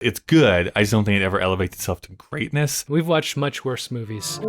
It's good. I just don't think it ever elevates itself to greatness. We've watched much worse movies.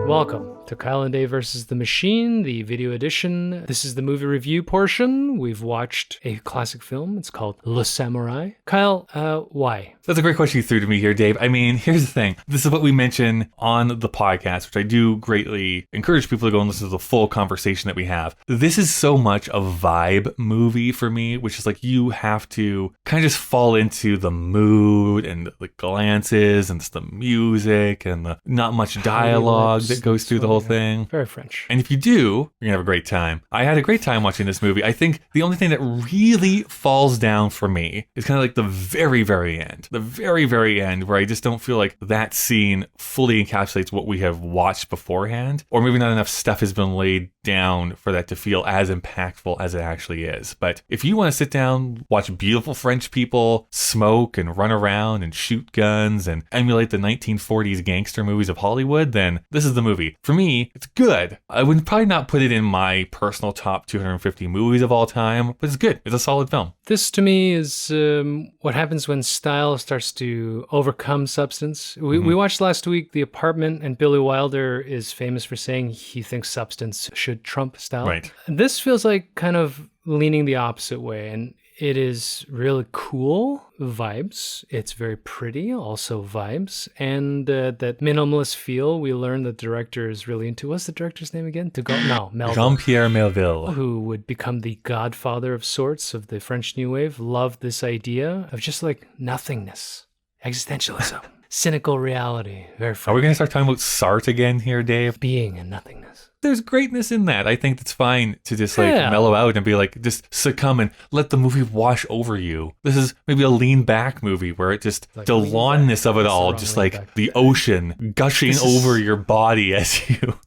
Welcome to Kyle and Dave versus the Machine, the video edition. This is the movie review portion. We've watched a classic film. It's called Le Samourai. Kyle, why? That's a great question you threw to me here, Dave. I mean, here's the thing. This is what we mention on the podcast, which I do greatly encourage people to go and listen to the full conversation that we have. This is so much a vibe movie for me, which is like you have to kind of just fall into the mood and the glances and the music and the not much dialogue that goes through the whole thing. Very French. And if you do, you're going to have a great time. I had a great time watching this movie. I think the only thing that really falls down for me is kind of like the very, very end. The very, very end, where I just don't feel like that scene fully encapsulates what we have watched beforehand, or maybe not enough stuff has been laid down for that to feel as impactful as it actually is. But if you want to sit down, watch beautiful French people smoke and run around and shoot guns and emulate the 1940s gangster movies of Hollywood, then this is the movie. For me, it's good. I would probably not put it in my personal top 250 movies of all time, but it's good. It's a solid film. This to me is what happens when style starts to overcome substance. We watched last week The Apartment, and Billy Wilder is famous for saying he thinks substance should trump style. Right. This feels like kind of leaning the opposite way, and it is really cool vibes. It's very pretty, also vibes. And that minimalist feel, we learned the director is really into. What's the director's name again? Melville. Jean Pierre Melville. Who would become the godfather of sorts of the French New Wave. Loved this idea of just like nothingness, existentialism, cynical reality. Very French. Are we going to start talking about Sartre again here, Dave? Being and nothingness. There's greatness in that. I think it's fine to just mellow out and be like, just succumb and let the movie wash over you. This is maybe a lean back movie where it just, like the lawnness of it all, just like the ocean gushing over your body as you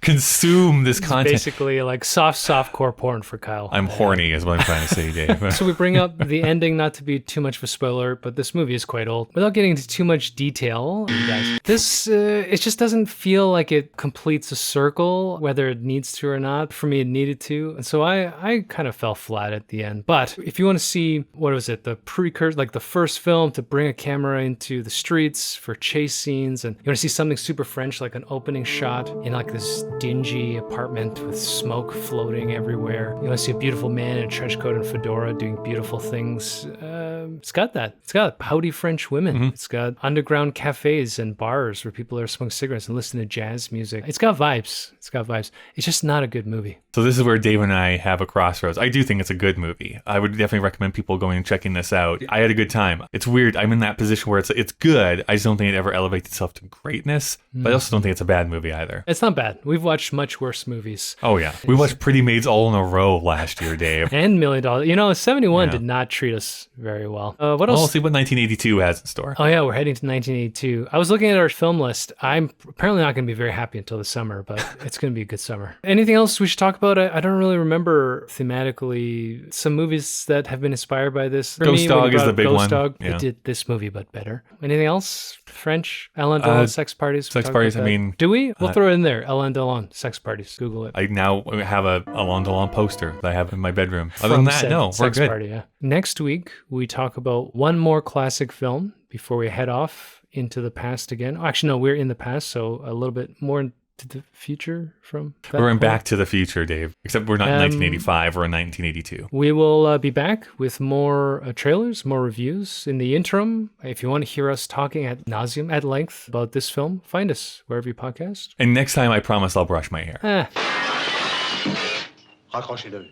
consume this content. Basically like softcore porn for Kyle. I'm horny is what I'm trying to say, Dave. So we bring up the ending, not to be too much of a spoiler, but this movie is quite old. Without getting into too much detail, guys, this, it just doesn't feel like it completes a circle, whether it needs to or not. For me, it needed to. And so I kind of fell flat at the end. But if you want to see, what was it, the precursor, like the first film to bring a camera into the streets for chase scenes, and you want to see something super French, like an opening shot in like this dingy apartment with smoke floating everywhere. You want to see a beautiful man in a trench coat and fedora doing beautiful things. It's got that. It's got pouty French women. It's got underground cafes and bars where people are smoking cigarettes and listening to jazz music. It's got vibes. It's just not a good movie. So this is where Dave and I have a crossroads. I do think it's a good movie. I would definitely recommend people going and checking this out. I had a good time. It's weird. I'm in that position where it's good. I just don't think it ever elevates itself to greatness. But I also don't think it's a bad movie either. It's not bad. We've watched much worse movies. Oh yeah. We watched Pretty Maids all in a row last year, Dave. And $1 Million. You know, 71 did not treat us very well. What else? We'll see what 1982 has in store. Oh yeah, we're heading to 1982. I was looking at our film list. I'm apparently not going to be very happy until the summer, but it's going to be a good summer. Anything else we should talk about? I don't really remember thematically some movies that have been inspired by this. Ghost Dog is the big one. Ghost Dog. Yeah. It did this movie, but better. Anything else? French? Alain Delon, Sex Parties? Sex Parties, I mean... Do we? We'll throw it in there. Alain Delon, Sex Parties. Google it. I now have a Alain Delon poster that I have in my bedroom. Other than that, no, we're good. Party, yeah. Next week, we talk about one more classic film before we head off into the past again. Oh, actually, no, we're in the past, so a little bit more into the future from that We're in point. Back to the Future, Dave. Except we're not in 1985, we're in 1982. We will be back with more trailers, more reviews. In the interim, if you want to hear us talking ad nauseum, at length about this film, find us wherever you podcast. And next time, I promise I'll brush my hair. Raccrochez-le.